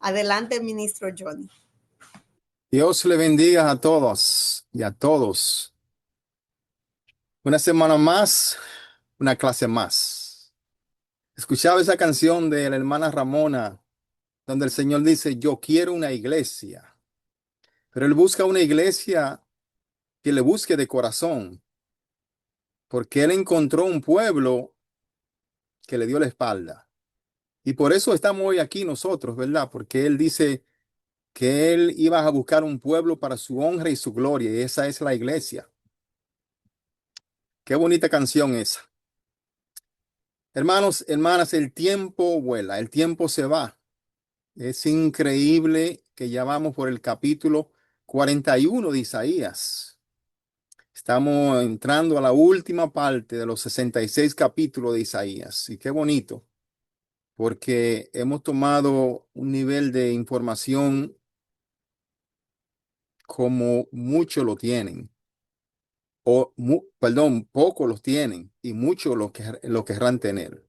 Adelante, ministro Johnny. Dios le bendiga a todos y a todos. Una semana más, una clase más. Escuchaba esa canción de la hermana Ramona, donde el Señor dice, yo quiero una iglesia, pero Él busca una iglesia que le busque de corazón, porque Él encontró un pueblo que le dio la espalda. Y por eso estamos hoy aquí nosotros, ¿verdad? Porque Él dice que Él iba a buscar un pueblo para su honra y su gloria, y esa es la iglesia. Qué bonita canción esa. Hermanos, hermanas, el tiempo vuela, el tiempo se va. Es increíble que ya vamos por el capítulo 41 de Isaías. Estamos entrando a la última parte de los 66 capítulos de Isaías. Y qué bonito, porque hemos tomado un nivel de información como muchos lo tienen, perdón, pocos los tienen y muchos lo querrán tener.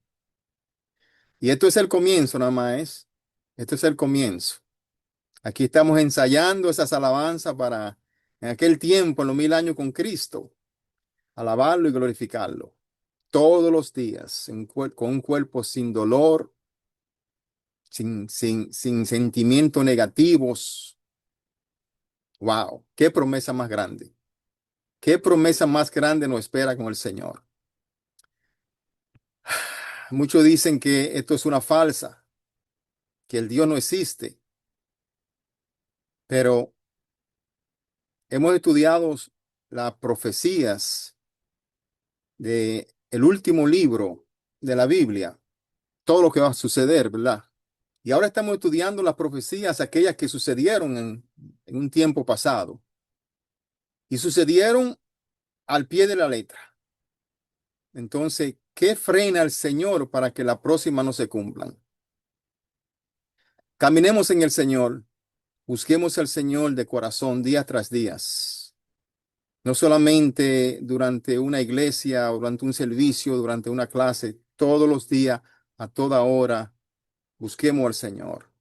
Y esto es el comienzo, nada más. Esto es el comienzo. Aquí estamos ensayando esas alabanzas para en aquel tiempo, en los 1000 años con Cristo, alabarlo y glorificarlo todos los días, con un cuerpo sin dolor, sin sentimientos negativos. Wow, qué promesa más grande. Qué promesa más grande nos espera con el Señor. Muchos dicen que esto es una falsa, que el Dios no existe, pero hemos estudiado las profecías de el último libro de la Biblia, todo lo que va a suceder, ¿verdad? Y ahora estamos estudiando las profecías, aquellas que sucedieron en un tiempo pasado y sucedieron al pie de la letra. Entonces, ¿qué frena al Señor para que la próxima no se cumplan? Caminemos en el Señor, busquemos al Señor de corazón día tras día. No solamente durante una iglesia, durante un servicio, durante una clase, todos los días, a toda hora, busquemos al Señor.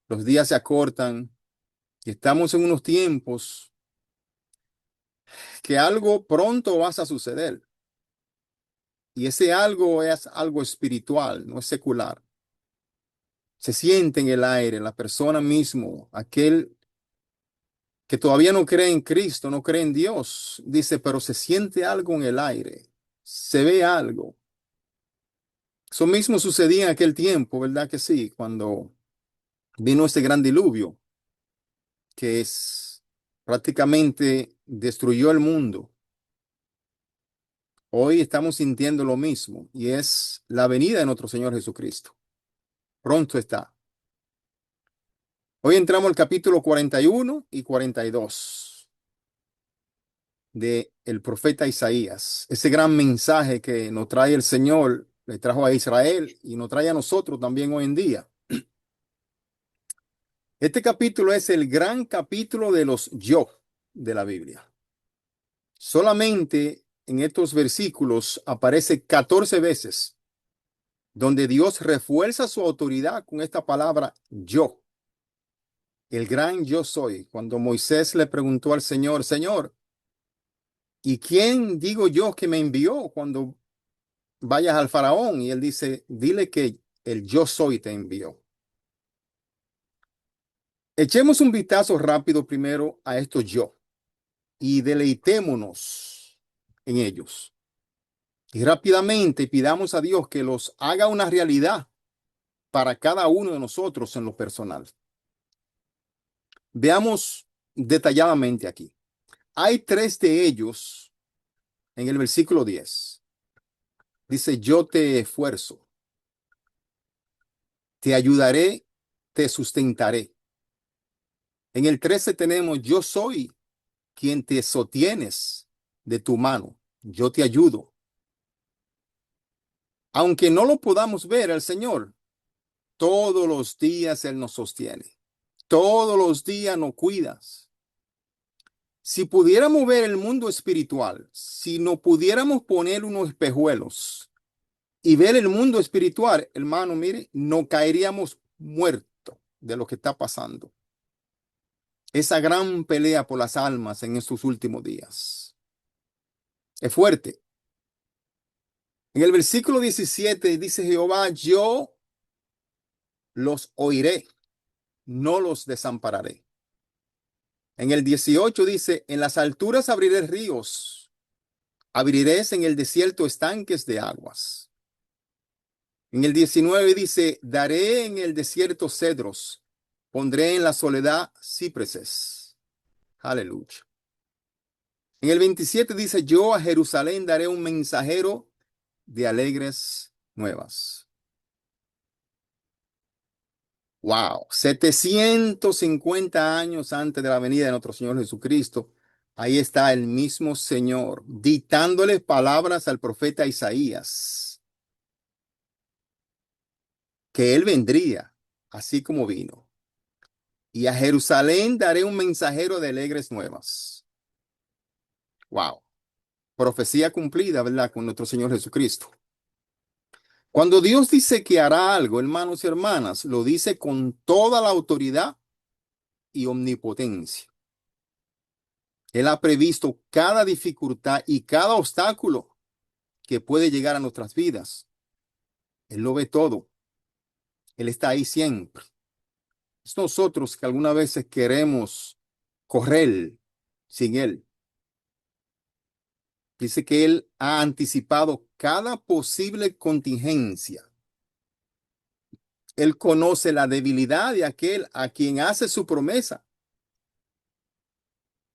Los días se acortan y estamos en unos tiempos que algo pronto va a suceder. Y ese algo es algo espiritual, no es secular. Se siente en el aire, la persona mismo, aquel que todavía no cree en Cristo, no cree en Dios, dice, pero se siente algo en el aire, se ve algo. Eso mismo sucedía en aquel tiempo, ¿verdad que sí? Cuando vino este gran diluvio, que es prácticamente destruyó el mundo. Hoy estamos sintiendo lo mismo y es la venida de nuestro Señor Jesucristo. Pronto está. Hoy entramos al capítulo 41 y 42 de el profeta Isaías. Ese gran mensaje que nos trae el Señor, le trajo a Israel y nos trae a nosotros también hoy en día. Este capítulo es el gran capítulo de los yo de la Biblia. Solamente en estos versículos aparece 14 veces donde Dios refuerza su autoridad con esta palabra yo, el gran yo soy. Cuando Moisés le preguntó al Señor, Señor, ¿y quién digo yo que me envió cuando vayas al faraón? Y él dice, dile que el yo soy te envió. Echemos un vistazo rápido primero a estos yo y deleitémonos en ellos. Y rápidamente pidamos a Dios que los haga una realidad para cada uno de nosotros en lo personal. Veamos detalladamente aquí. Hay tres de ellos en el versículo 10. Dice, yo te esfuerzo, te ayudaré, te sustentaré. En el 13 tenemos, yo soy quien te sostienes de tu mano, yo te ayudo. Aunque no lo podamos ver al Señor, todos los días Él nos sostiene. Todos los días nos cuidas. Si pudiéramos ver el mundo espiritual, si no pudiéramos poner unos espejuelos y ver el mundo espiritual, hermano, mire, no caeríamos muertos. de lo que está pasando. Esa gran pelea por las almas en estos últimos días. Es fuerte. En el versículo 17 dice Jehová, yo los oiré, no los desampararé. En el 18 dice, en las alturas abriré ríos, abriréis en el desierto estanques de aguas. En el 19 dice, daré en el desierto cedros, pondré en la soledad cipreses. Aleluya. En el 27 dice, yo a Jerusalén daré un mensajero de alegres nuevas. Wow, 750 años antes de la venida de nuestro Señor Jesucristo, ahí está el mismo Señor dictándole palabras al profeta Isaías, que él vendría, así como vino. Y a Jerusalén daré un mensajero de alegres nuevas. Wow, profecía cumplida, ¿verdad? Con nuestro Señor Jesucristo. Cuando Dios dice que hará algo, hermanos y hermanas, lo dice con toda la autoridad y omnipotencia. Él ha previsto cada dificultad y cada obstáculo que puede llegar a nuestras vidas. Él lo ve todo. Él está ahí siempre. Es nosotros que algunas veces queremos correr sin Él. Dice que Él ha anticipado cada posible contingencia. Él conoce la debilidad de aquel a quien hace su promesa.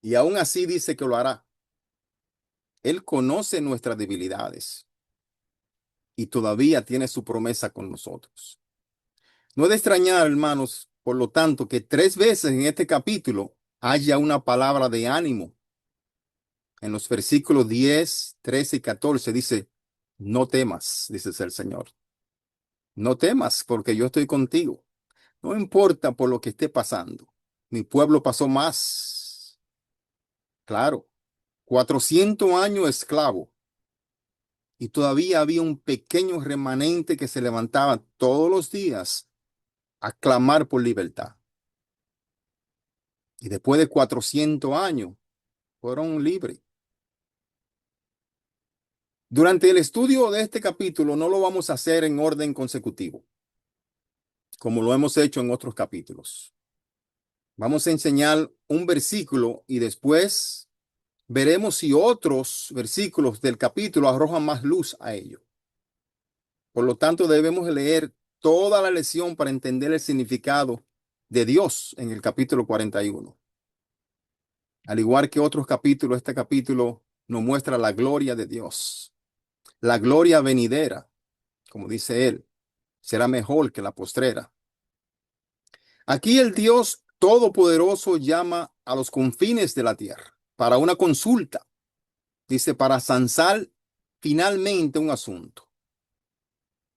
Y aún así dice que lo hará. Él conoce nuestras debilidades y todavía tiene su promesa con nosotros. No es de extrañar, hermanos, por lo tanto, que 3 veces en este capítulo haya una palabra de ánimo. En los versículos 10, 13 y 14 dice, no temas, dice el Señor. No temas porque yo estoy contigo. No importa por lo que esté pasando. Mi pueblo pasó más. Claro, 400 años esclavo. Y todavía había un pequeño remanente que se levantaba todos los días a clamar por libertad. Y después de 400 años, fueron libres. Durante el estudio de este capítulo no lo vamos a hacer en orden consecutivo, como lo hemos hecho en otros capítulos. Vamos a enseñar un versículo y después veremos si otros versículos del capítulo arrojan más luz a ello. Por lo tanto, debemos leer toda la lección para entender el significado de Dios en el capítulo 41. Al igual que otros capítulos, este capítulo nos muestra la gloria de Dios. La gloria venidera, como dice él, será mejor que la postrera. Aquí el Dios Todopoderoso llama a los confines de la tierra para una consulta. Dice, para zanzar finalmente un asunto.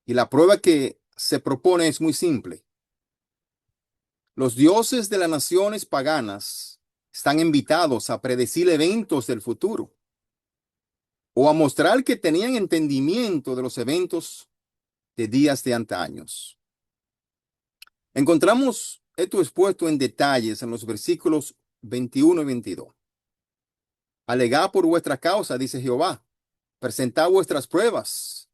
Y la prueba que se propone es muy simple. Los dioses de las naciones paganas están invitados a predecir eventos del futuro o a mostrar que tenían entendimiento de los eventos de días de antaños. Encontramos esto expuesto en detalles en los versículos 21 y 22. Alegad por vuestra causa, dice Jehová. Presentad vuestras pruebas,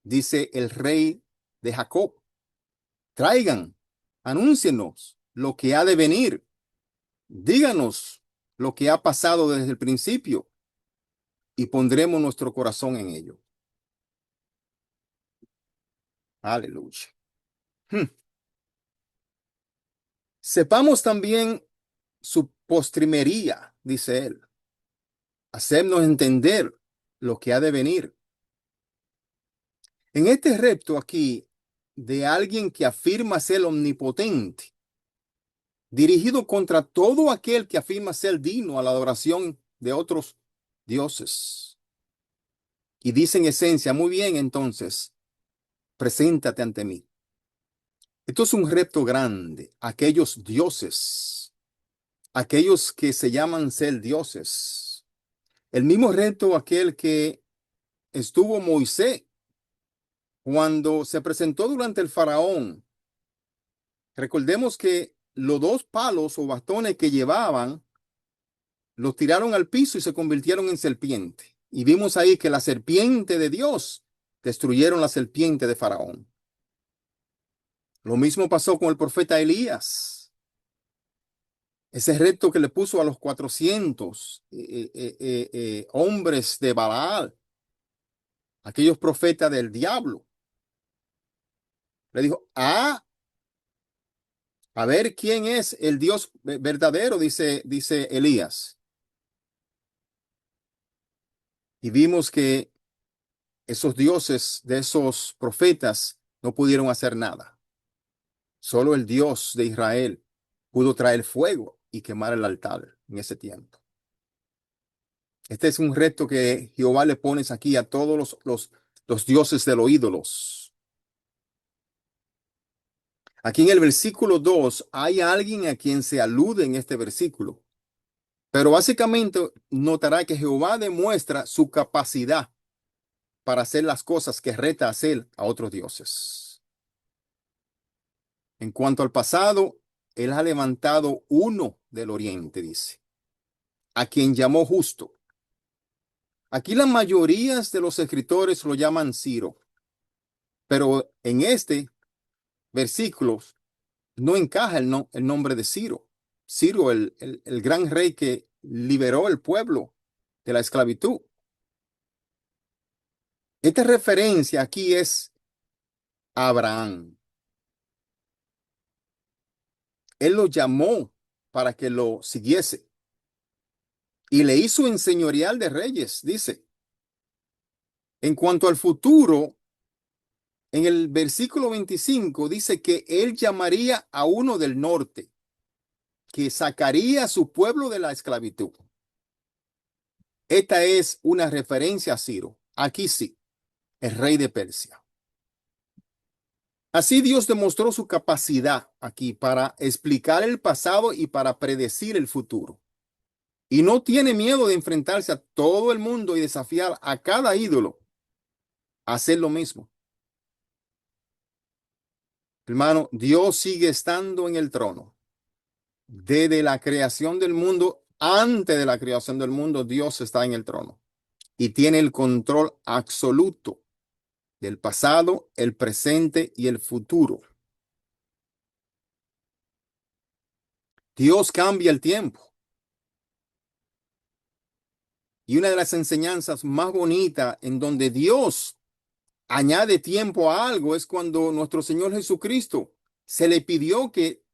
dice el rey de Jacob. Traigan, anúncienos lo que ha de venir. Díganos lo que ha pasado desde el principio y pondremos nuestro corazón en ello. Aleluya. Hmm. Sepamos también su postrimería, dice él. Hacernos entender lo que ha de venir. En este repto aquí de alguien que afirma ser omnipotente, dirigido contra todo aquel que afirma ser digno a la adoración de otros dioses. Y dice en esencia, muy bien, entonces, preséntate ante mí. Esto es un reto grande. Aquellos dioses, aquellos que se llaman ser dioses. El mismo reto aquel que estuvo Moisés cuando se presentó durante el faraón Recordemos que los dos palos o bastones que llevaban los tiraron al piso y se convirtieron en serpiente. Y vimos ahí que la serpiente de Dios destruyeron la serpiente de Faraón. Lo mismo pasó con el profeta Elías. Ese reto que le puso a los 400 hombres de Baal, aquellos profetas del diablo. Le dijo, a ver quién es el Dios verdadero, dice Elías. Y vimos que esos dioses de esos profetas no pudieron hacer nada. Solo el Dios de Israel pudo traer fuego y quemar el altar en ese tiempo. Este es un reto que Jehová le pones aquí a todos los dioses de los ídolos. Aquí en el versículo 2 hay alguien a quien se alude en este versículo. Pero básicamente notará que Jehová demuestra su capacidad para hacer las cosas que reta hacer a otros dioses. En cuanto al pasado, él ha levantado uno del oriente, dice, a quien llamó justo. Aquí la mayoría de los escritores lo llaman Ciro, pero en este versículo no encaja el nombre de Ciro. Ciro, el gran rey que liberó el pueblo de la esclavitud. Esta referencia aquí es a Abraham. Él lo llamó para que lo siguiese y le hizo enseñoreal de reyes, dice. En cuanto al futuro, en el versículo 25 dice que él llamaría a uno del norte, que sacaría a su pueblo de la esclavitud. Esta es una referencia a Ciro. Aquí sí, el rey de Persia. Así Dios demostró su capacidad aquí para explicar el pasado y para predecir el futuro. Y no tiene miedo de enfrentarse a todo el mundo y desafiar a cada ídolo a hacer lo mismo. Hermano, Dios sigue estando en el trono. Desde la creación del mundo, antes de la creación del mundo, Dios está en el trono y tiene el control absoluto del pasado, el presente y el futuro. Dios cambia el tiempo. Y una de las enseñanzas más bonitas en donde Dios añade tiempo a algo es cuando nuestro Señor Jesucristo se le pidió que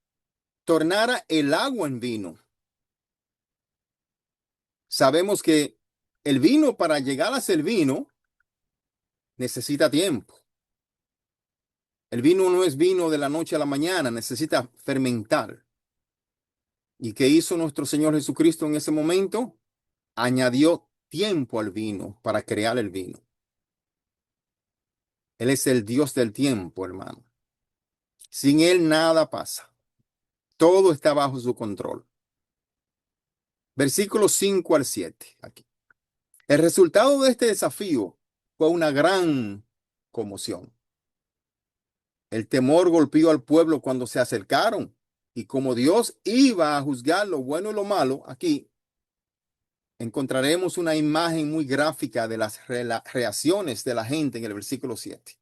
tornara el agua en vino. Sabemos que el vino, para llegar a ser vino, necesita tiempo. El vino no es vino de la noche a la mañana, necesita fermentar. ¿Y qué hizo nuestro Señor Jesucristo en ese momento? Añadió tiempo al vino para crear el vino. Él es el Dios del tiempo, hermano. Sin él nada pasa. Todo está bajo su control. Versículos 5 al 7. Aquí. El resultado de este desafío fue una gran conmoción. El temor golpeó al pueblo cuando se acercaron. Y como Dios iba a juzgar lo bueno y lo malo, aquí encontraremos una imagen muy gráfica de las reacciones de la gente en el versículo 7.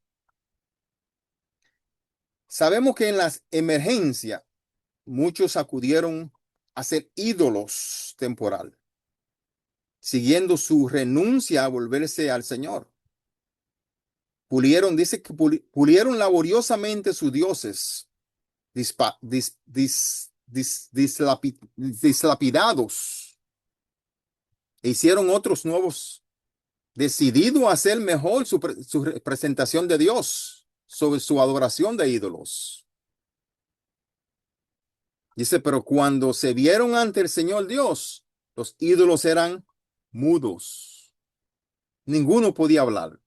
Sabemos que en las emergencias muchos acudieron a ser ídolos temporal, siguiendo su renuncia a volverse al Señor. Dice que pulieron laboriosamente sus dioses, dislapidados, e hicieron otros nuevos, decidido a hacer mejor su representación de Dios sobre su adoración de ídolos. Dice, pero cuando se vieron ante el Señor Dios, los ídolos eran mudos. Ninguno podía hablar.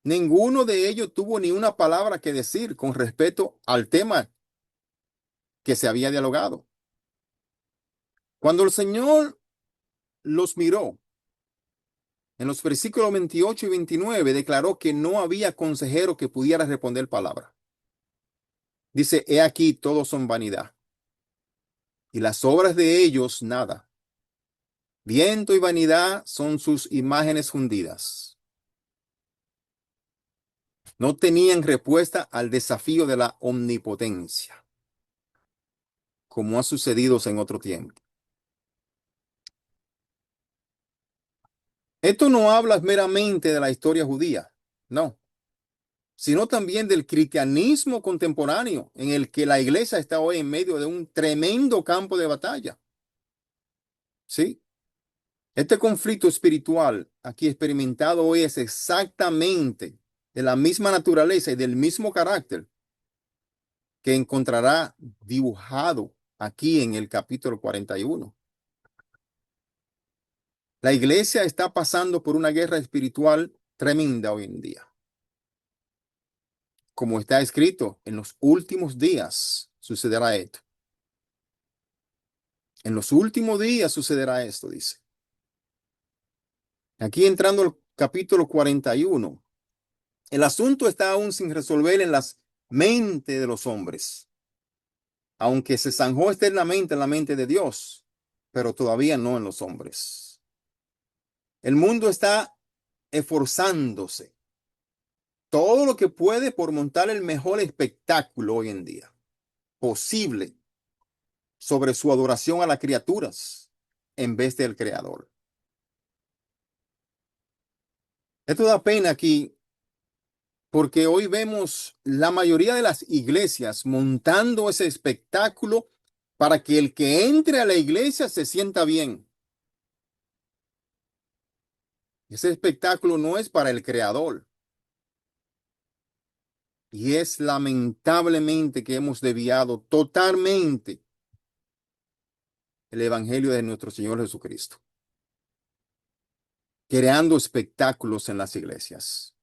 Ninguno de ellos tuvo ni una palabra que decir con respecto al tema que se había dialogado. Cuando el Señor los miró, en los versículos 28 y 29, declaró que no había consejero que pudiera responder palabra. Dice, he aquí, todos son vanidad, y las obras de ellos nada. Viento y vanidad son sus imágenes fundidas. No tenían respuesta al desafío de la omnipotencia, como ha sucedido en otro tiempo. Esto no habla meramente de la historia judía, no, sino también del cristianismo contemporáneo, en el que la iglesia está hoy en medio de un tremendo campo de batalla. ¿Sí? Este conflicto espiritual aquí experimentado hoy es exactamente de la misma naturaleza y del mismo carácter que encontrará dibujado aquí en el capítulo 41. La iglesia está pasando por una guerra espiritual tremenda hoy en día. Como está escrito, en los últimos días sucederá esto. En los últimos días sucederá esto, dice. Aquí entrando al capítulo 41, el asunto está aún sin resolver en las mentes de los hombres, aunque se zanjó externamente en la mente de Dios, pero todavía no en los hombres. El mundo está esforzándose todo lo que puede por montar el mejor espectáculo hoy en día posible sobre su adoración a las criaturas en vez del Creador. Esto da pena aquí porque hoy vemos la mayoría de las iglesias montando ese espectáculo para que el que entre a la iglesia se sienta bien. Ese espectáculo no es para el Creador. Y es lamentablemente que hemos desviado totalmente el evangelio de nuestro Señor Jesucristo, creando espectáculos en las iglesias.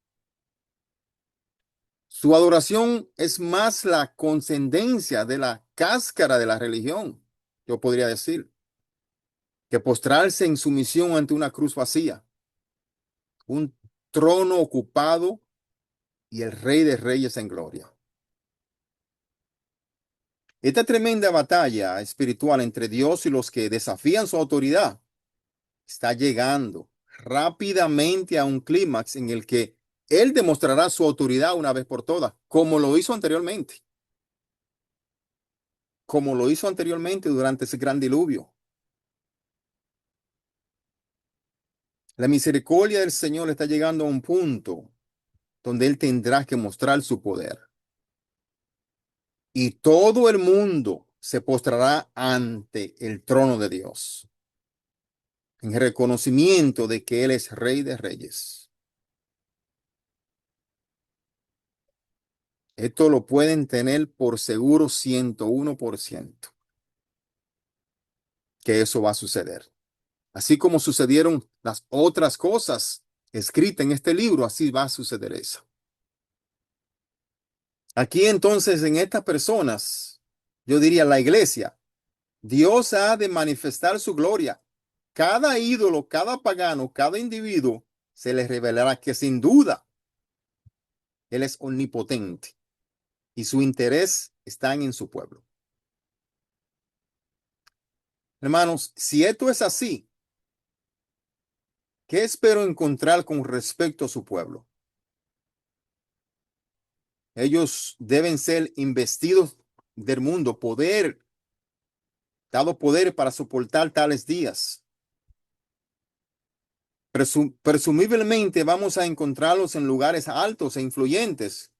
Su adoración es más la condescendencia de la cáscara de la religión, yo podría decir, que postrarse en sumisión ante una cruz vacía, un trono ocupado y el Rey de Reyes en gloria. Esta tremenda batalla espiritual entre Dios y los que desafían su autoridad está llegando rápidamente a un clímax en el que Él demostrará su autoridad una vez por todas, como lo hizo anteriormente durante ese gran diluvio. La misericordia del Señor está llegando a un punto donde Él tendrá que mostrar su poder. Y todo el mundo se postrará ante el trono de Dios en reconocimiento de que Él es Rey de Reyes. Esto lo pueden tener por seguro 101% que eso va a suceder. Así como sucedieron las otras cosas escritas en este libro, así va a suceder eso. Aquí entonces en estas personas, yo diría la iglesia, Dios ha de manifestar su gloria. Cada ídolo, cada pagano, cada individuo se les revelará que sin duda Él es omnipotente y su interés está en su pueblo. Hermanos, si esto es así, ¿qué espero encontrar con respecto a su pueblo? Ellos deben ser investidos del mundo, dado poder para soportar tales días. Presumiblemente vamos a encontrarlos en lugares altos e influyentes.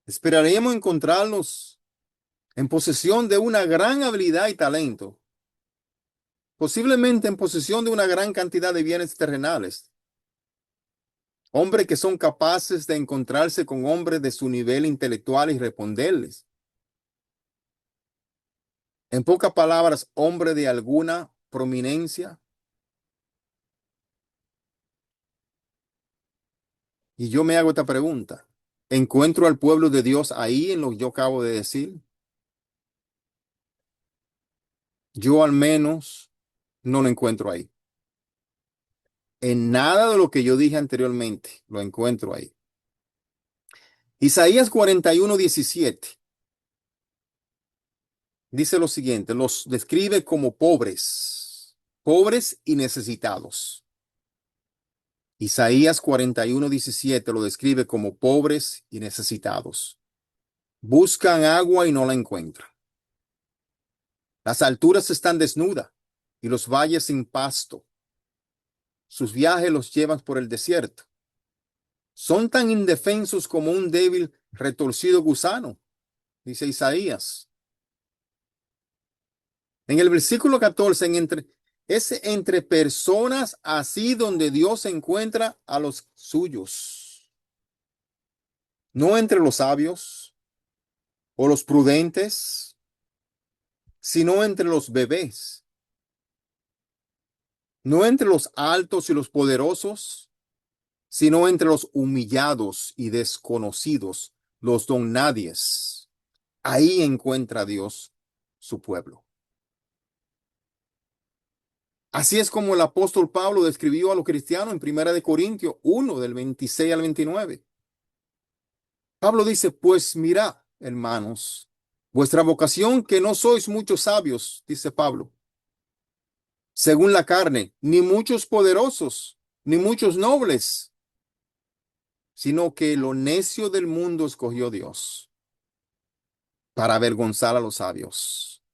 Esperaríamos encontrarlos en posesión de una gran habilidad y talento, posiblemente en posesión de una gran cantidad de bienes terrenales. Hombres que son capaces de encontrarse con hombres de su nivel intelectual y responderles. En pocas palabras, hombre de alguna prominencia. Y yo me hago esta pregunta. ¿Encuentro al pueblo de Dios ahí en lo que yo acabo de decir? Yo al menos no lo encuentro ahí. En nada de lo que yo dije anteriormente lo encuentro ahí. Isaías 41:17 dice lo siguiente, los describe como pobres, pobres y necesitados. Isaías 41:17 lo describe como pobres y necesitados. Buscan agua y no la encuentran. Las alturas están desnudas y los valles sin pasto. Sus viajes los llevan por el desierto. Son tan indefensos como un débil, retorcido gusano, dice Isaías. En el versículo 14, es entre personas así donde Dios encuentra a los suyos. No entre los sabios o los prudentes, sino entre los bebés. No entre los altos y los poderosos, sino entre los humillados y desconocidos, los don nadies. Ahí encuentra Dios su pueblo. Así es como el apóstol Pablo describió a los cristianos en 1 Corintios 1, del 26 al 29. Pablo dice, pues mirad, hermanos, vuestra vocación, que no sois muchos sabios, dice Pablo, según la carne, ni muchos poderosos, ni muchos nobles, sino que lo necio del mundo escogió Dios para avergonzar a los sabios.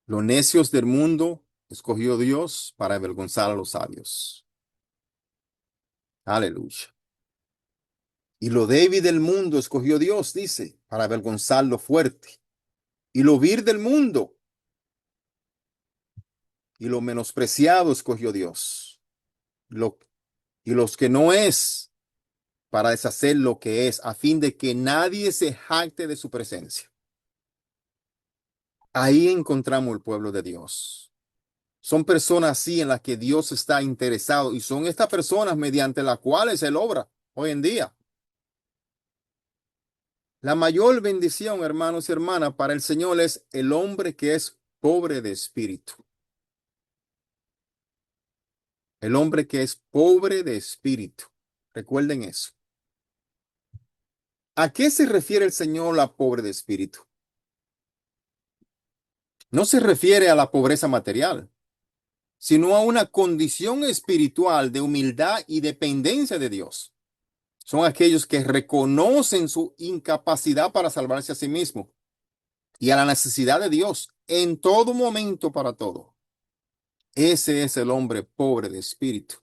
Los necios del mundo escogió Dios para avergonzar a los sabios. Aleluya. Y lo débil del mundo escogió Dios, dice, para avergonzar lo fuerte. Y lo vil del mundo y lo menospreciado escogió Dios. Lo, y los que no es, para deshacer lo que es, a fin de que nadie se jacte de su presencia. Ahí encontramos el pueblo de Dios. Son personas así en las que Dios está interesado y son estas personas mediante las cuales Él obra hoy en día. La mayor bendición, hermanos y hermanas, para el Señor es el hombre que es pobre de espíritu. El hombre que es pobre de espíritu. Recuerden eso. ¿A qué se refiere el Señor la pobre de espíritu? No se refiere a la pobreza material, sino a una condición espiritual de humildad y dependencia de Dios. Son aquellos que reconocen su incapacidad para salvarse a sí mismo y a la necesidad de Dios en todo momento para todo. Ese es el hombre pobre de espíritu.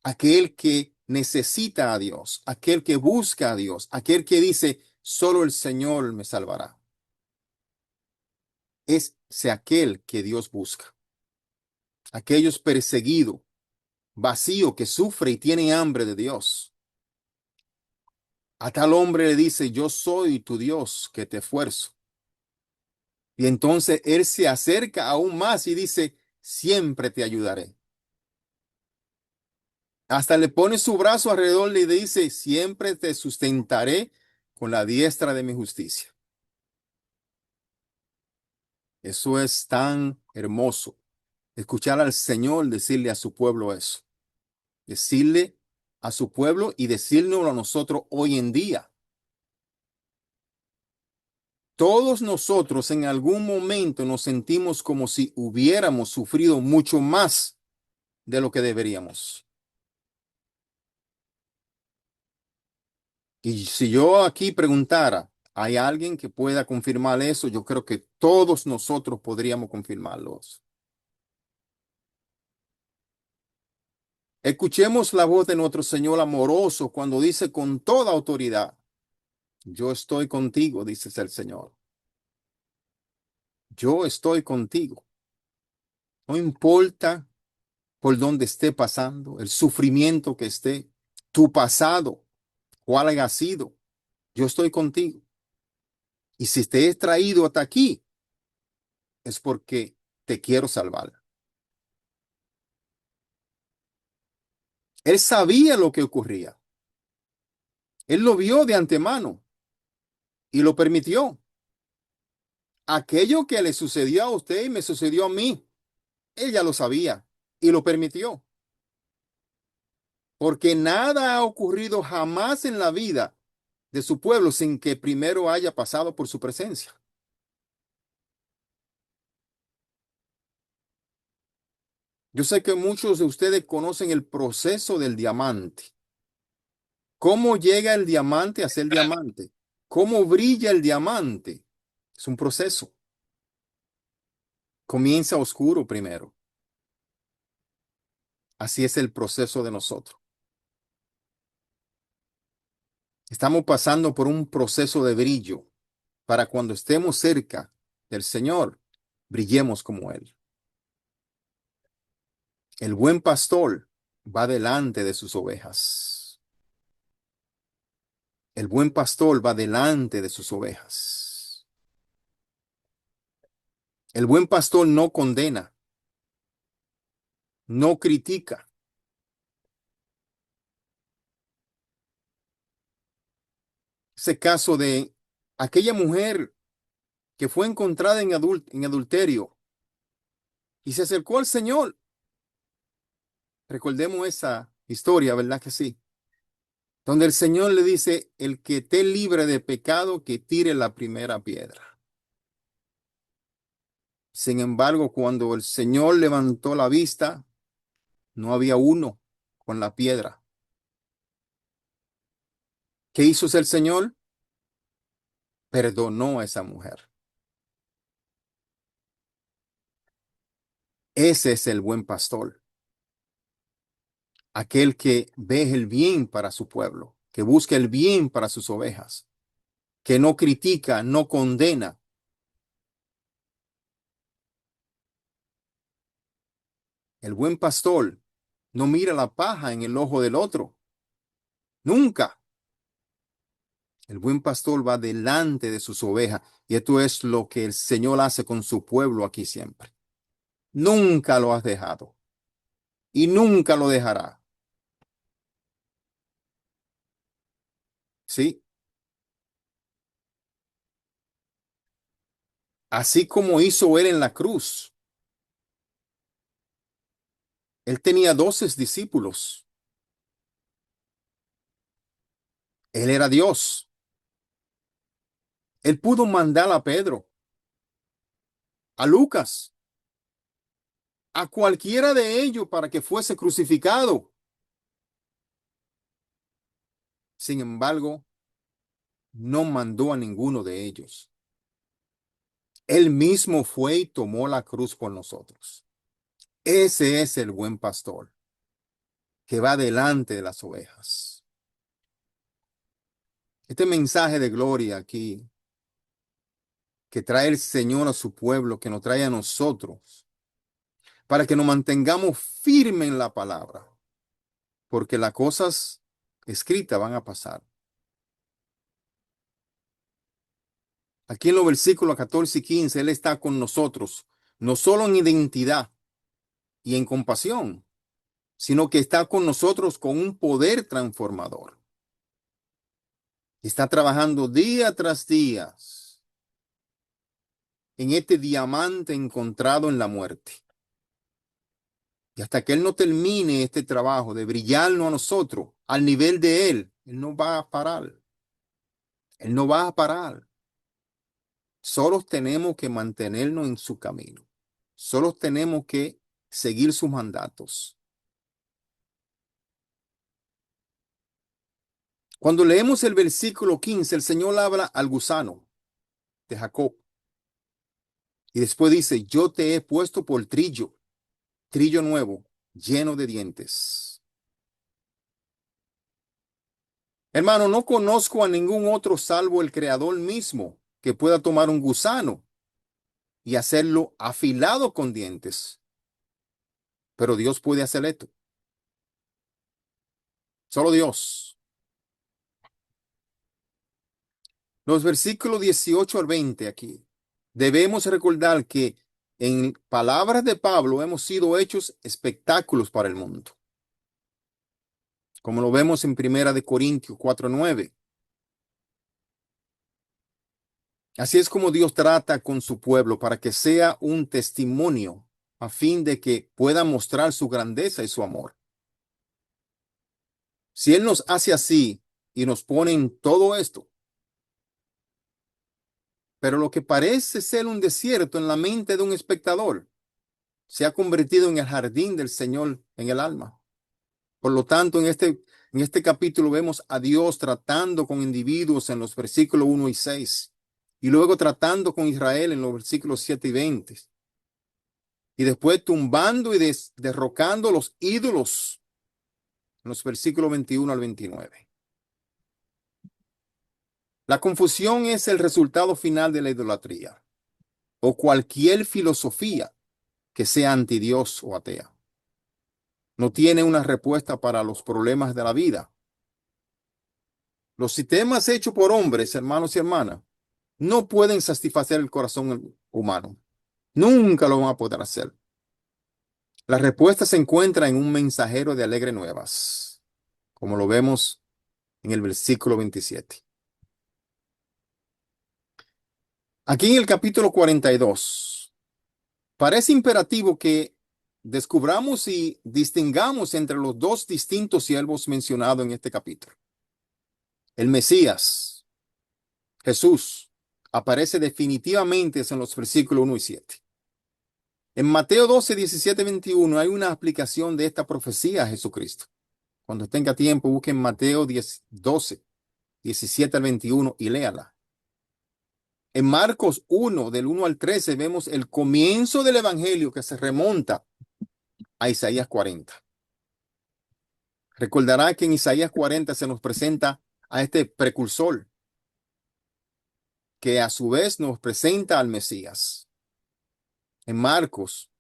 Aquel que necesita a Dios, aquel que busca a Dios, aquel que dice, solo el Señor me salvará. Es aquel que Dios busca. Aquellos perseguidos, vacío, que sufre y tiene hambre de Dios. A tal hombre le dice, yo soy tu Dios que te esfuerzo. Y entonces él se acerca aún más y dice, siempre te ayudaré. Hasta le pone su brazo alrededor y le dice, siempre te sustentaré con la diestra de mi justicia. Eso es tan hermoso. Escuchar al Señor decirle a su pueblo eso. Decirle a su pueblo y decírnoslo a nosotros hoy en día. Todos nosotros en algún momento nos sentimos como si hubiéramos sufrido mucho más de lo que deberíamos. Y si yo aquí preguntara, ¿hay alguien que pueda confirmar eso? Yo creo que todos nosotros podríamos confirmarlo. Escuchemos la voz de nuestro Señor amoroso cuando dice con toda autoridad, yo estoy contigo, dice el Señor. Yo estoy contigo. No importa por dónde esté pasando, el sufrimiento que esté, tu pasado, cuál haya sido, yo estoy contigo. Y si te he traído hasta aquí, es porque te quiero salvar. Él sabía lo que ocurría. Él lo vio de antemano y lo permitió. Aquello que le sucedió a usted y me sucedió a mí, él ya lo sabía y lo permitió. porque nada ha ocurrido jamás en la vida de su pueblo sin que primero haya pasado por su presencia. Yo sé que muchos de ustedes conocen el proceso del diamante. ¿Cómo llega el diamante a ser diamante? ¿Cómo brilla el diamante? Es un proceso. Comienza oscuro primero. Así es el proceso de nosotros. Estamos pasando por un proceso de brillo para cuando estemos cerca del Señor, brillemos como Él. El buen pastor va delante de sus ovejas. El buen pastor va delante de sus ovejas. El buen pastor no condena, no critica. Ese caso de aquella mujer que fue encontrada en adulterio y se acercó al Señor. Recordemos esa historia, ¿verdad que sí? Donde el Señor le dice, el que esté libre de pecado, que tire la primera piedra. Sin embargo, cuando el Señor levantó la vista, no había uno con la piedra. ¿Qué hizo el Señor? Perdonó a esa mujer. Ese es el buen pastor, aquel que ve el bien para su pueblo, que busca el bien para sus ovejas, que no critica, no condena. El buen pastor no mira la paja en el ojo del otro. Nunca. El buen pastor va delante de sus ovejas y esto es lo que el Señor hace con su pueblo aquí siempre. Nunca lo has dejado y nunca lo dejará. ¿Sí? Así como hizo él en la cruz. Él tenía 12 discípulos. Él era Dios. Él pudo mandar a Pedro, a Lucas, a cualquiera de ellos para que fuese crucificado. Sin embargo, no mandó a ninguno de ellos. Él mismo fue y tomó la cruz por nosotros. Ese es el buen pastor que va delante de las ovejas. Este mensaje de gloria aquí que trae el Señor a su pueblo, que nos trae a nosotros, para que nos mantengamos firmes en la palabra, porque las cosas escritas van a pasar. Aquí en los versículos 14 y 15, Él está con nosotros, no solo en identidad y en compasión, sino que está con nosotros con un poder transformador. Está trabajando día tras día en este diamante encontrado en la muerte. Y hasta que Él no termine este trabajo de brillarnos a nosotros al nivel de Él no va a parar. Él no va a parar. Solo tenemos que mantenernos en su camino. Solo tenemos que seguir sus mandatos. Cuando leemos el versículo 15, el Señor habla al gusano de Jacob. Y después dice, yo te he puesto por trillo, trillo nuevo, lleno de dientes. Hermano, no conozco a ningún otro salvo el Creador mismo que pueda tomar un gusano y hacerlo afilado con dientes. Pero Dios puede hacer esto. Solo Dios. Los versículos 18 al 20 aquí. Debemos recordar que en palabras de Pablo hemos sido hechos espectáculos para el mundo. Como lo vemos en Primera de Corintios 4:9. Así es como Dios trata con su pueblo para que sea un testimonio a fin de que pueda mostrar su grandeza y su amor. Si Él nos hace así y nos pone en todo esto, pero lo que parece ser un desierto en la mente de un espectador se ha convertido en el jardín del Señor en el alma. Por lo tanto, en este capítulo vemos a Dios tratando con individuos en los versículos 1 y 6, y luego tratando con Israel en los versículos 7 y 20, y después tumbando y derrocando los ídolos en los versículos 21 al 29. La confusión es el resultado final de la idolatría o cualquier filosofía que sea anti Dios o atea. No tiene una respuesta para los problemas de la vida. Los sistemas hechos por hombres, hermanos y hermanas, no pueden satisfacer el corazón humano. Nunca lo van a poder hacer. La respuesta se encuentra en un mensajero de alegre nuevas, como lo vemos en el versículo 27. Aquí en el capítulo 42, parece imperativo que descubramos y distingamos entre los dos distintos siervos mencionados en este capítulo. El Mesías, Jesús, aparece definitivamente en los versículos 1 y 7. En Mateo 12, 17, 21 hay una aplicación de esta profecía a Jesucristo. Cuando tenga tiempo, busquen Mateo 10, 12, 17 al 21 y léala. En Marcos 1, del 1 al 13, vemos el comienzo del evangelio que se remonta a Isaías 40. Recordará que en Isaías 40 se nos presenta a este precursor, que a su vez nos presenta al Mesías. En Marcos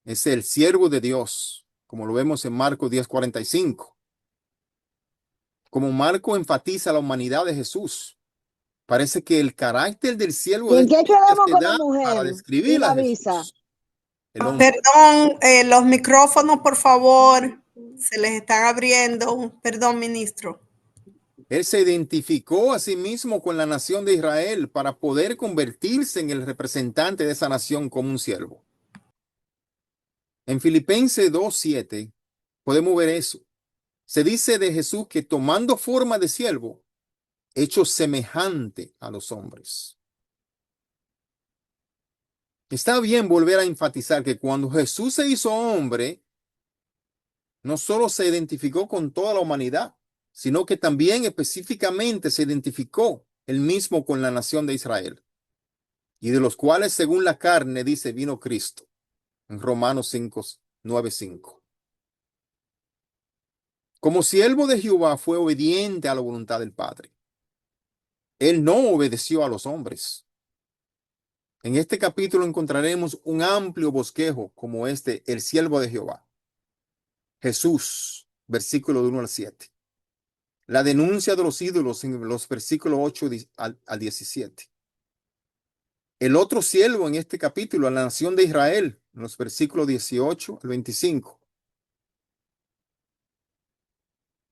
es el siervo de Dios, como lo vemos en Marcos 10:45. Como Marco enfatiza la humanidad de Jesús, parece que el carácter del siervo ¿Y de en qué este Dios quedamos se con la da para mujer y describir a la visa? Jesús, el hombre. Perdón, los micrófonos, por favor, se les están abriendo. Perdón, ministro. Él se identificó a sí mismo con la nación de Israel para poder convertirse en el representante de esa nación como un siervo. En Filipenses 2:7 podemos ver eso. Se dice de Jesús que tomando forma de siervo, hecho semejante a los hombres. Está bien volver a enfatizar que cuando Jesús se hizo hombre, no solo se identificó con toda la humanidad, sino que también específicamente se identificó él mismo con la nación de Israel, y de los cuales, según la carne, dice, vino Cristo, en Romanos 5, 9, 5. Como siervo de Jehová fue obediente a la voluntad del Padre. Él no obedeció a los hombres. En este capítulo encontraremos un amplio bosquejo como este, el siervo de Jehová. Jesús, versículo 1 al 7. La denuncia de los ídolos en los versículos 8 al 17. El otro siervo en este capítulo, la nación de Israel, en los versículos 18 al 25.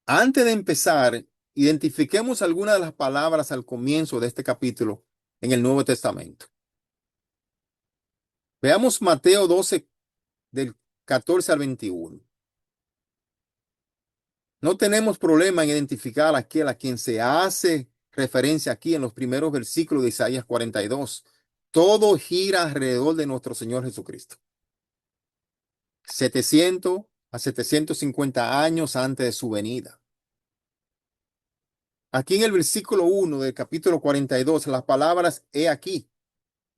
Antes de empezar, identifiquemos algunas de las palabras al comienzo de este capítulo en el Nuevo Testamento. Veamos Mateo 12, del 14 al 21. No tenemos problema en identificar a aquel a quien se hace referencia aquí en los primeros versículos de Isaías 42. Todo gira alrededor de nuestro Señor Jesucristo. 700 a 750 años antes de su venida. Aquí en el versículo 1 del capítulo 42, las palabras he aquí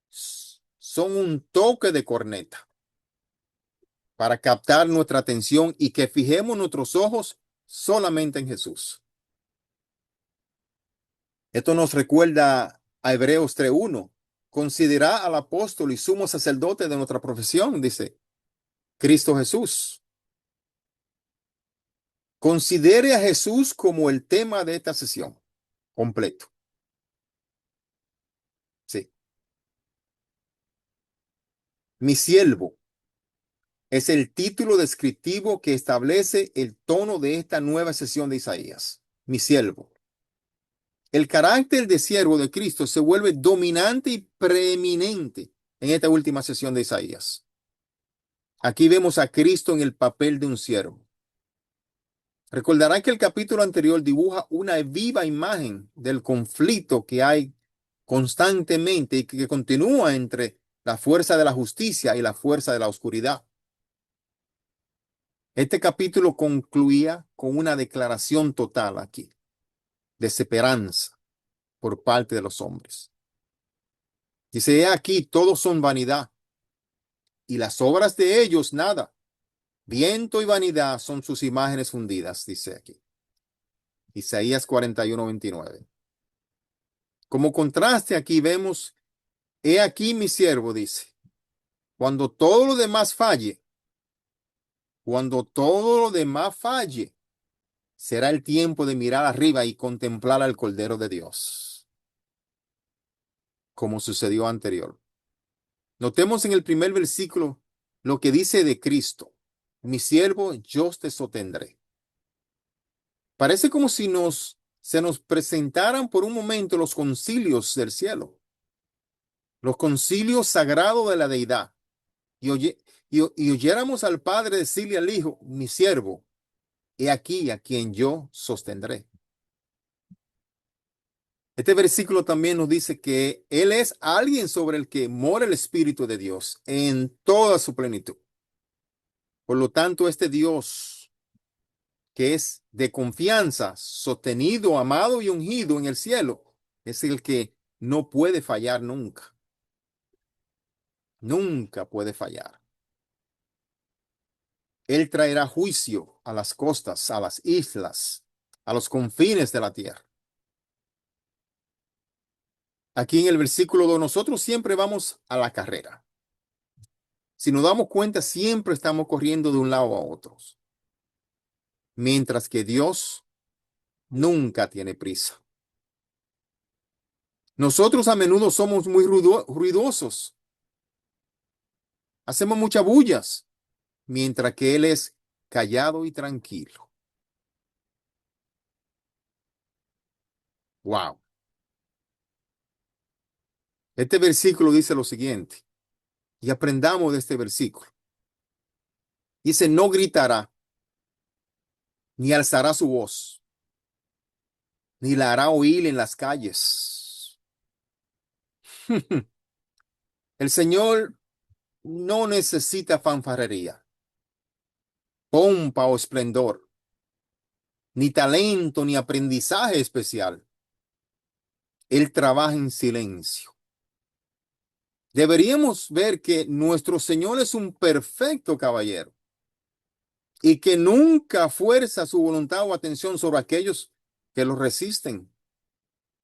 son un toque de corneta para captar nuestra atención y que fijemos nuestros ojos solamente en Jesús. Esto nos recuerda a Hebreos 3:1. Considera al apóstol y sumo sacerdote de nuestra profesión, dice Cristo Jesús. Considere a Jesús como el tema de esta sesión completo. Sí. Mi siervo es el título descriptivo que establece el tono de esta nueva sesión de Isaías. Mi siervo. El carácter de siervo de Cristo se vuelve dominante y preeminente en esta última sesión de Isaías. Aquí vemos a Cristo en el papel de un siervo. Recordarán que el capítulo anterior dibuja una viva imagen del conflicto que hay constantemente y que continúa entre la fuerza de la justicia y la fuerza de la oscuridad. Este capítulo concluía con una declaración total aquí de esperanza por parte de los hombres. Dice: he aquí, todos son vanidad y las obras de ellos nada. Viento y vanidad son sus imágenes fundidas, dice aquí. Isaías 41:29. Como contraste aquí vemos: he aquí mi siervo, dice, cuando todo lo demás falle, cuando todo lo demás falle, será el tiempo de mirar arriba y contemplar al Cordero de Dios, como sucedió anterior. Notemos en el primer versículo lo que dice de Cristo: mi siervo, yo te sostendré. Parece como si se nos presentaran por un momento los concilios del cielo, los concilios sagrados de la deidad, y oyéramos al Padre decirle al Hijo: mi siervo, he aquí a quien yo sostendré. Este versículo también nos dice que Él es alguien sobre el que mora el Espíritu de Dios en toda su plenitud. Por lo tanto, este Dios, que es de confianza, sostenido, amado y ungido en el cielo, es el que no puede fallar nunca. Nunca puede fallar. Él traerá juicio a las costas, a las islas, a los confines de la tierra. Aquí en el versículo 2, nosotros siempre vamos a la carrera. Si nos damos cuenta, siempre estamos corriendo de un lado a otro, mientras que Dios nunca tiene prisa. Nosotros a menudo somos muy ruidosos, hacemos muchas bullas, mientras que Él es callado y tranquilo. Wow. Este versículo dice lo siguiente, y aprendamos de este versículo. Dice: no gritará, ni alzará su voz, ni la hará oír en las calles. El Señor no necesita fanfarrería, pompa o esplendor, ni talento, ni aprendizaje especial. Él trabaja en silencio. Deberíamos ver que nuestro Señor es un perfecto caballero y que nunca fuerza su voluntad o atención sobre aquellos que lo resisten.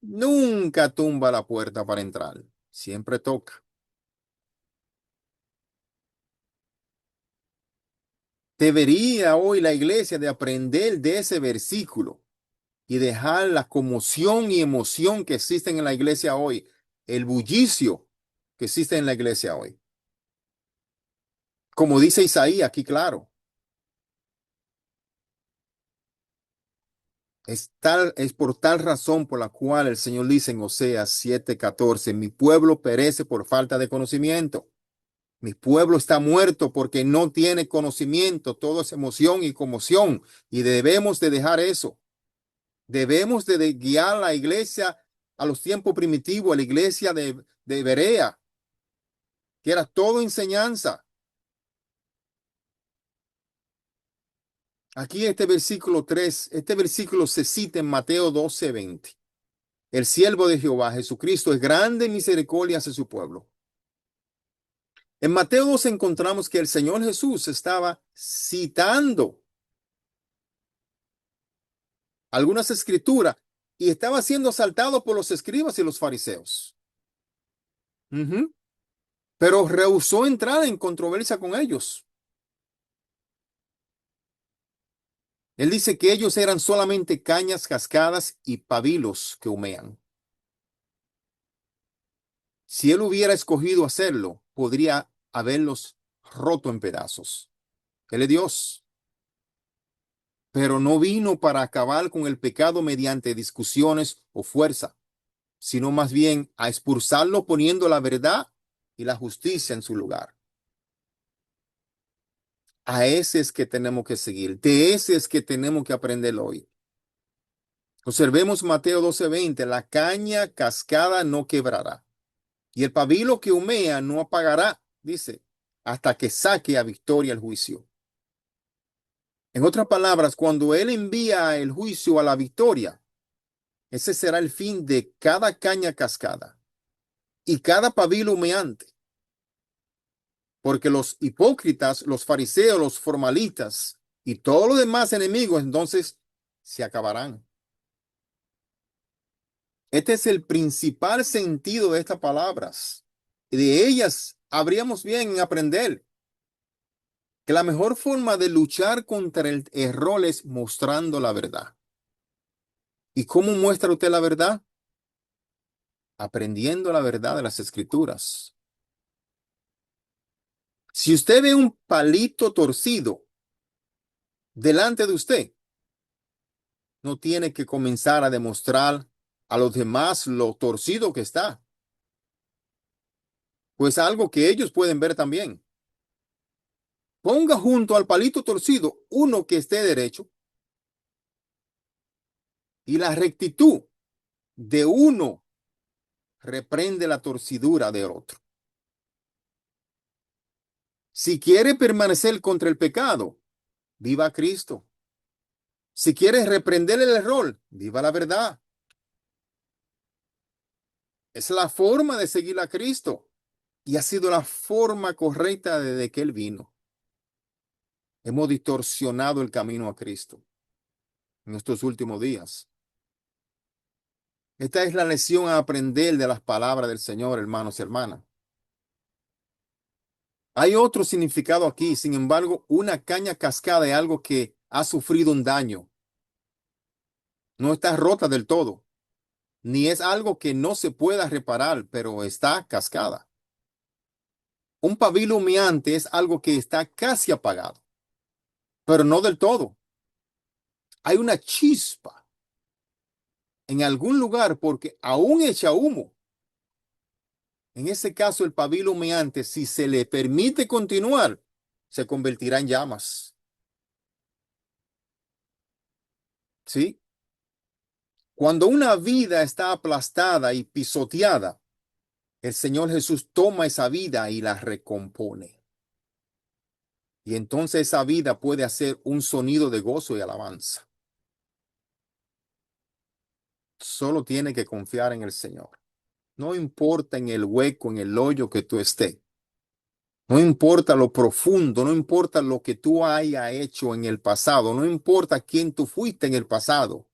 Nunca tumba la puerta para entrar, siempre toca. Debería hoy la iglesia de aprender de ese versículo y dejar la conmoción y emoción que existen en la iglesia hoy, el bullicio que existe en la iglesia hoy. Como dice Isaías aquí, claro, es por tal razón por la cual el Señor dice en Oseas 7:14: mi pueblo perece por falta de conocimiento. Mi pueblo está muerto porque no tiene conocimiento. Todo es emoción y conmoción, y debemos de dejar eso. Debemos de guiar a la iglesia a los tiempos primitivos, a la iglesia de Berea, que era todo enseñanza. Aquí este versículo 3, este versículo se cita en Mateo 12:20. El siervo de Jehová, Jesucristo, es grande en misericordia hacia su pueblo. En Mateo 2 encontramos que el Señor Jesús estaba citando algunas escrituras y estaba siendo asaltado por los escribas y los fariseos. Ujú. Pero rehusó entrar en controversia con ellos. Él dice que ellos eran solamente cañas cascadas y pabilos que humean. Si él hubiera escogido hacerlo, podría haberlos roto en pedazos. Él es Dios, pero no vino para acabar con el pecado mediante discusiones o fuerza, sino más bien a expulsarlo poniendo la verdad y la justicia en su lugar. A ese es que tenemos que seguir. De ese es que tenemos que aprender hoy. Observemos Mateo 12:20. La caña cascada no quebrará y el pabilo que humea no apagará, dice, hasta que saque a victoria el juicio. En otras palabras, cuando Él envía el juicio a la victoria, ese será el fin de cada caña cascada y cada pabilo humeante. Porque los hipócritas, los fariseos, los formalistas y todos los demás enemigos entonces se acabarán. Este es el principal sentido de estas palabras. De ellas habríamos bien en aprender que la mejor forma de luchar contra el error es mostrando la verdad. ¿Y cómo muestra usted la verdad? Aprendiendo la verdad de las Escrituras. Si usted ve un palito torcido delante de usted, no tiene que comenzar a demostrar a los demás lo torcido que está, pues algo que ellos pueden ver también. Ponga junto al palito torcido uno que esté derecho y la rectitud de uno reprende la torcidura del otro. Si quiere permanecer contra el pecado, viva a Cristo. Si quiere reprender el error, viva la verdad. Es la forma de seguir a Cristo y ha sido la forma correcta desde que Él vino. Hemos distorsionado el camino a Cristo en estos últimos días. Esta es la lección a aprender de las palabras del Señor, hermanos y hermanas. Hay otro significado aquí, sin embargo, una caña cascada es algo que ha sufrido un daño. No está rota del todo, ni es algo que no se pueda reparar, pero está cascada. Un pabilo humeante es algo que está casi apagado, pero no del todo. Hay una chispa en algún lugar porque aún echa humo. En ese caso, el pabilo humeante, si se le permite continuar, se convertirá en llamas. ¿Sí? Cuando una vida está aplastada y pisoteada, el Señor Jesús toma esa vida y la recompone. Y entonces esa vida puede hacer un sonido de gozo y alabanza. Solo tiene que confiar en el Señor. No importa en el hueco, en el hoyo que tú estés. No importa lo profundo, no importa lo que tú hayas hecho en el pasado, no importa quién tú fuiste en el pasado.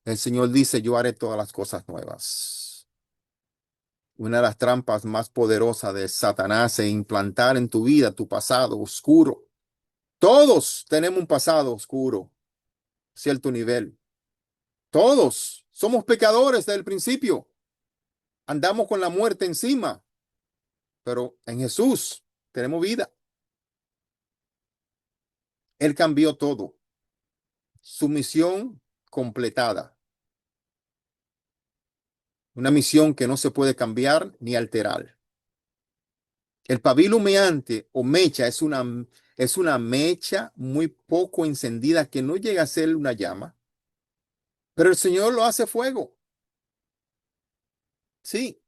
El Señor dice, yo haré todas las cosas nuevas. Una de las trampas más poderosas de Satanás es implantar en tu vida tu pasado oscuro. Todos tenemos un pasado oscuro, cierto nivel. Todos somos pecadores desde el principio. Andamos con la muerte encima, pero en Jesús tenemos vida. Él cambió todo. Su misión completada. Una misión que no se puede cambiar ni alterar. El pabilo humeante o mecha es una mecha muy poco encendida que no llega a ser una llama, pero el Señor lo hace fuego. Sí,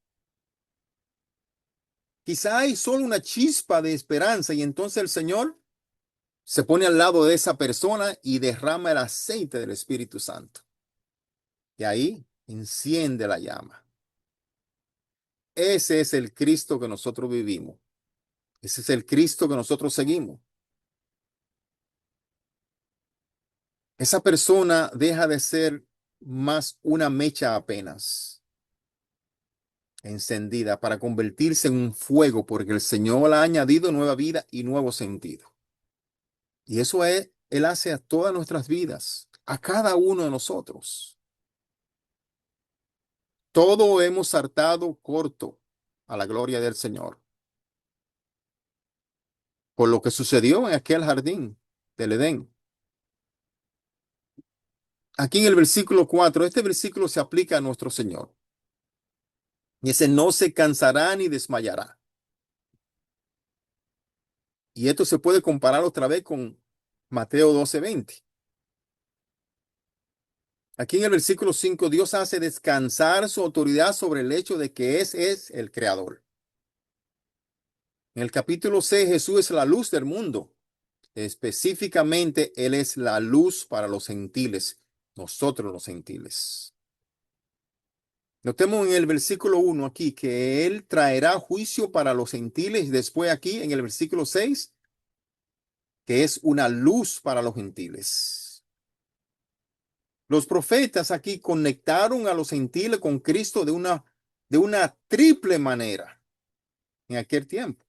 quizá hay solo una chispa de esperanza y entonces el Señor se pone al lado de esa persona y derrama el aceite del Espíritu Santo. Y ahí enciende la llama. Ese es el Cristo que nosotros vivimos. Ese es el Cristo que nosotros seguimos. Esa persona deja de ser más una mecha apenas encendida para convertirse en un fuego porque el Señor ha añadido nueva vida y nuevo sentido. Y eso es, Él hace a todas nuestras vidas, a cada uno de nosotros. Todo hemos saltado corto a la gloria del Señor. Por lo que sucedió en aquel jardín del Edén. Aquí en el versículo 4, este versículo se aplica a nuestro Señor. Y ese no se cansará ni desmayará. Y esto se puede comparar otra vez con Mateo 12:20. Aquí en el versículo 5, Dios hace descansar su autoridad sobre el hecho de que es el creador. En el capítulo 6, Jesús es la luz del mundo. Específicamente, Él es la luz para los gentiles, nosotros los gentiles. Notemos en el versículo 1 aquí que Él traerá juicio para los gentiles y después aquí en el versículo 6 que es una luz para los gentiles. Los profetas aquí conectaron a los gentiles con Cristo de una triple manera en aquel tiempo.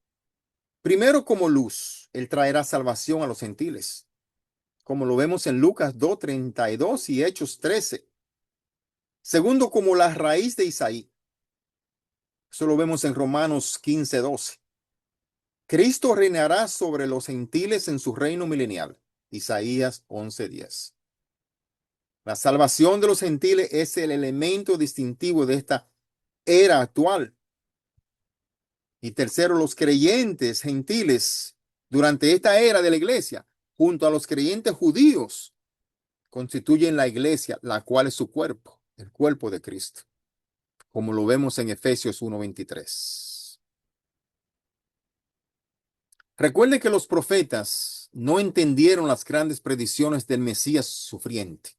Primero, como luz, Él traerá salvación a los gentiles, como lo vemos en Lucas 2:32 y Hechos 13. Segundo, como la raíz de Isaí. Eso lo vemos en Romanos 15:12. Cristo reinará sobre los gentiles en su reino milenial. Isaías 11:10. La salvación de los gentiles es el elemento distintivo de esta era actual. Y tercero, los creyentes gentiles durante esta era de la iglesia, junto a los creyentes judíos, constituyen la iglesia, la cual es su cuerpo, el cuerpo de Cristo, como lo vemos en Efesios 1:23. Recuerde que los profetas no entendieron las grandes predicciones del Mesías sufriente,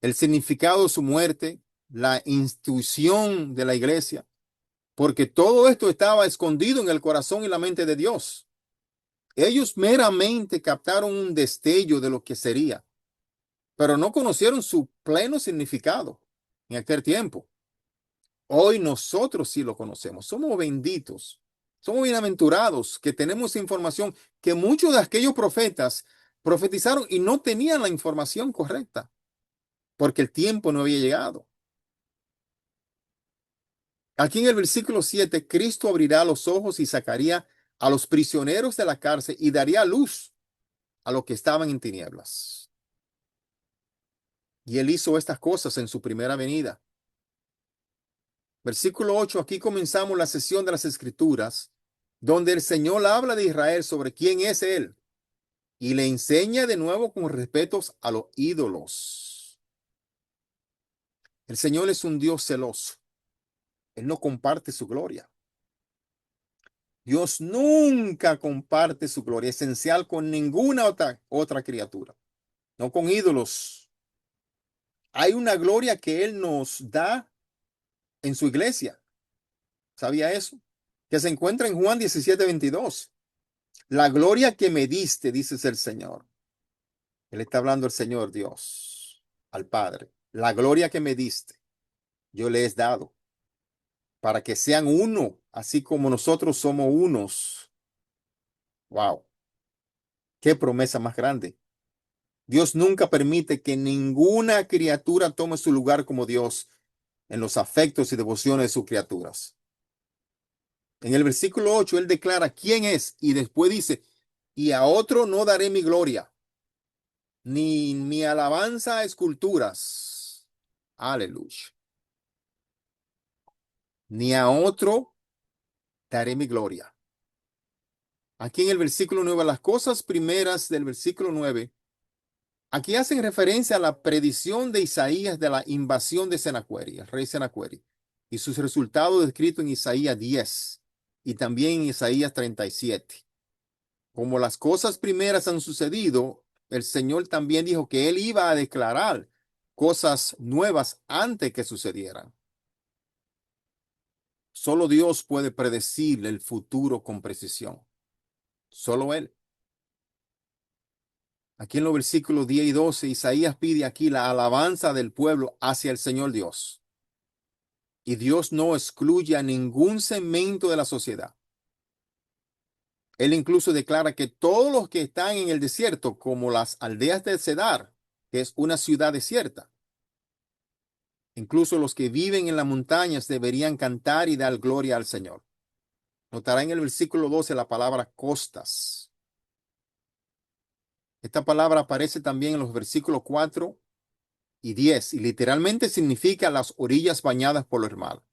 el significado de su muerte, la institución de la iglesia, porque todo esto estaba escondido en el corazón y la mente de Dios. Ellos meramente captaron un destello de lo que sería, pero no conocieron su pleno significado en aquel tiempo. Hoy nosotros sí lo conocemos. Somos benditos, somos bienaventurados que tenemos información que muchos de aquellos profetas profetizaron y no tenían la información correcta porque el tiempo no había llegado. Aquí en el versículo 7, Cristo abrirá los ojos y sacaría a los prisioneros de la cárcel y daría luz a los que estaban en tinieblas. Y Él hizo estas cosas en su primera venida. Versículo 8, aquí comenzamos la sesión de las Escrituras, donde el Señor habla de Israel sobre quién es Él y le enseña de nuevo con respetos a los ídolos. El Señor es un Dios celoso. Él no comparte su gloria. Dios nunca comparte su gloria esencial con ninguna otra criatura, no con ídolos. Hay una gloria que Él nos da en su iglesia. ¿Sabía eso? Que se encuentra en Juan 17:22. La gloria que me diste, dices el Señor. Él está hablando al Señor Dios, al Padre. La gloria que me diste, yo le he dado para que sean uno, así como nosotros somos unos. Wow, qué promesa más grande. Dios nunca permite que ninguna criatura tome su lugar como Dios en los afectos y devociones de sus criaturas. En el versículo 8, Él declara quién es y después dice, y a otro no daré mi gloria, ni mi alabanza a esculturas. Aleluya. Ni a otro daré mi gloria. Aquí en el versículo 9, las cosas primeras del versículo 9, aquí hacen referencia a la predicción de Isaías de la invasión de Senaqueri, el rey Senaqueri, y sus resultados descritos en Isaías 10 y también en Isaías 37. Como las cosas primeras han sucedido, el Señor también dijo que Él iba a declarar cosas nuevas antes que sucedieran. Solo Dios puede predecir el futuro con precisión. Solo Él. Aquí en los versículos 10 y 12, Isaías pide aquí la alabanza del pueblo hacia el Señor Dios. Y Dios no excluye a ningún segmento de la sociedad. Él incluso declara que todos los que están en el desierto, como las aldeas de Cedar, que es una ciudad desierta, incluso los que viven en las montañas deberían cantar y dar gloria al Señor. Notará en el versículo 12 la palabra costas. Esta palabra aparece también en los versículos 4 y 10 y literalmente significa las orillas bañadas por el mar.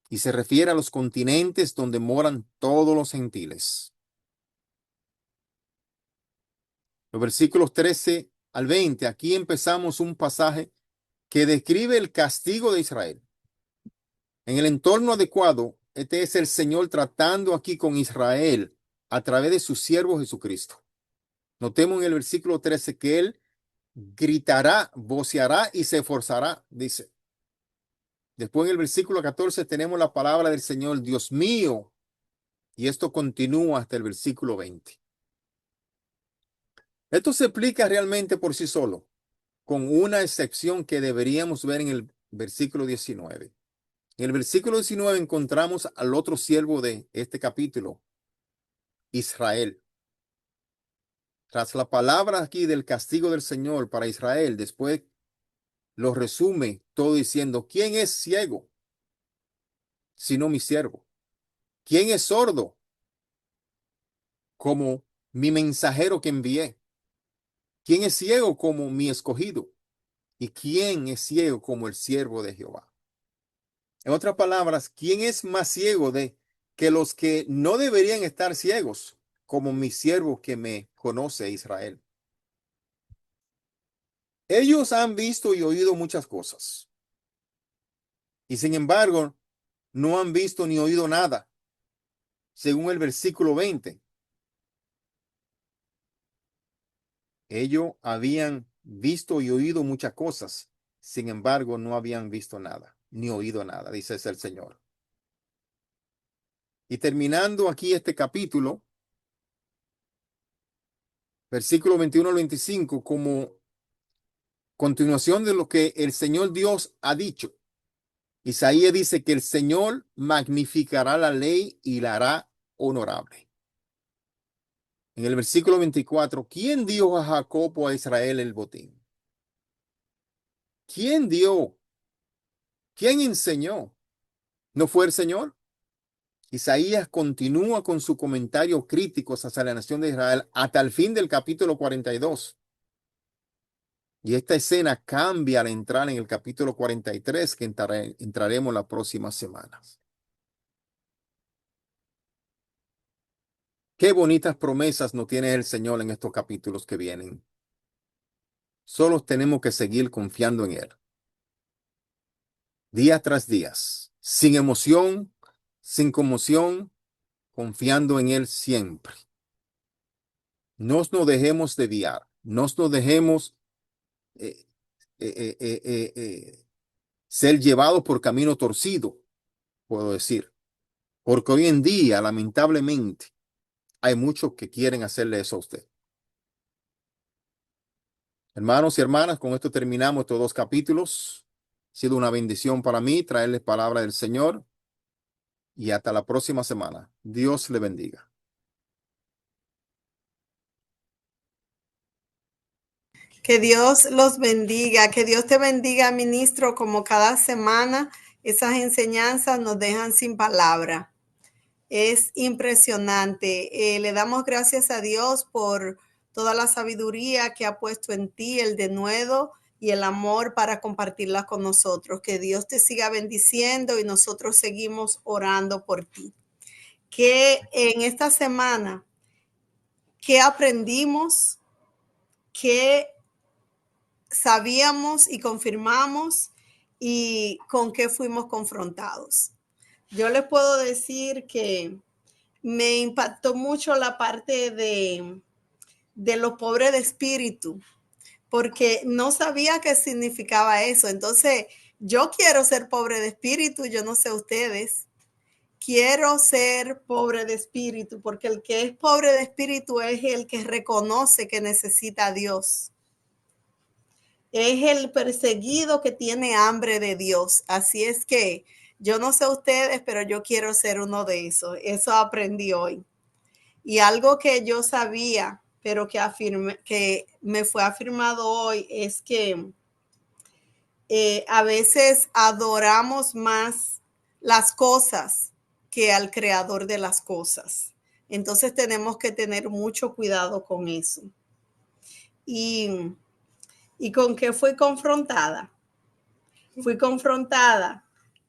Y se refiere a los continentes donde moran todos los gentiles. Los versículos 13 al 20. Aquí empezamos un pasaje que describe el castigo de Israel. En el entorno adecuado, este es el Señor tratando aquí con Israel a través de su siervo Jesucristo. Notemos en el versículo 13 que Él gritará, voceará y se esforzará, dice. Después en el versículo 14 tenemos la palabra del Señor, Dios mío, y esto continúa hasta el versículo 20. Esto se explica realmente por sí solo, con una excepción que deberíamos ver en el versículo 19. En el versículo 19 encontramos al otro siervo de este capítulo, Israel. Tras la palabra aquí del castigo del Señor para Israel, después lo resume todo diciendo, ¿quién es ciego sino mi siervo? ¿Quién es sordo como mi mensajero que envié? ¿Quién es ciego como mi escogido? ¿Y quién es ciego como el siervo de Jehová? En otras palabras, ¿quién es más ciego de que los que no deberían estar ciegos, como mi siervo que me conoce, Israel? Ellos han visto y oído muchas cosas, y sin embargo, no han visto ni oído nada, según el versículo 20. Ellos habían visto y oído muchas cosas, sin embargo, no habían visto nada, ni oído nada, dice el Señor. Y terminando aquí este capítulo, versículo 21 al 25, como continuación de lo que el Señor Dios ha dicho. Isaías dice que el Señor magnificará la ley y la hará honorable. En el versículo 24, ¿quién dio a Jacob o a Israel el botín? ¿Quién dio? ¿Quién enseñó? ¿No fue el Señor? Isaías continúa con su comentario crítico hacia la nación de Israel hasta el fin del capítulo 42. Y esta escena cambia al entrar en el capítulo 43, que entraremos las próximas semanas. Qué bonitas promesas nos tiene el Señor en estos capítulos que vienen. Solo tenemos que seguir confiando en Él. Día tras día, sin emoción, sin conmoción, confiando en Él siempre. No nos dejemos desviar, no nos dejemos eh, eh, eh, eh, eh, ser llevados por camino torcido, puedo decir. Porque hoy en día, lamentablemente, hay muchos que quieren hacerle eso a usted. Hermanos y hermanas, con esto terminamos estos dos capítulos. Ha sido una bendición para mí traerles palabra del Señor y hasta la próxima semana. Dios le bendiga. Que Dios los bendiga, que Dios te bendiga, ministro, como cada semana esas enseñanzas nos dejan sin palabra. Es impresionante. Le damos gracias a Dios por toda la sabiduría que ha puesto en ti, el denuedo y el amor para compartirla con nosotros. Que Dios te siga bendiciendo y nosotros seguimos orando por ti. Que en esta semana, ¿qué aprendimos? ¿Qué sabíamos y confirmamos y con qué fuimos confrontados? Yo les puedo decir que me impactó mucho la parte de los pobres de espíritu, porque no sabía qué significaba eso. Entonces, yo quiero ser pobre de espíritu, yo no sé ustedes. Quiero ser pobre de espíritu, porque el que es pobre de espíritu es el que reconoce que necesita a Dios. Es el perseguido que tiene hambre de Dios. Así es que yo no sé ustedes, pero yo quiero ser uno de esos. Eso aprendí hoy. Y algo que yo sabía, pero que me fue afirmado hoy, es que a veces adoramos más las cosas que al creador de las cosas. Entonces tenemos que tener mucho cuidado con eso. ¿Y con qué fui confrontada? Fui confrontada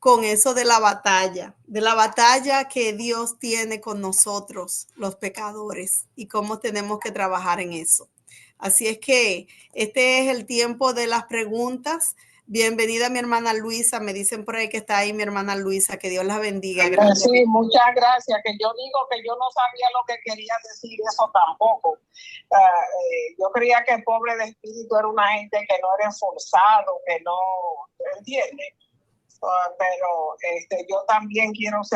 con eso de la batalla que Dios tiene con nosotros, los pecadores, y cómo tenemos que trabajar en eso. Así es que este es el tiempo de las preguntas. Bienvenida mi hermana Luisa, me dicen por ahí que está ahí mi hermana Luisa, que Dios la bendiga. Sí, muchas gracias, que yo digo que yo no sabía lo que quería decir eso tampoco. Yo creía que el pobre de espíritu era una gente que no era esforzado, que no, ¿entiendes? Pero yo también quiero ser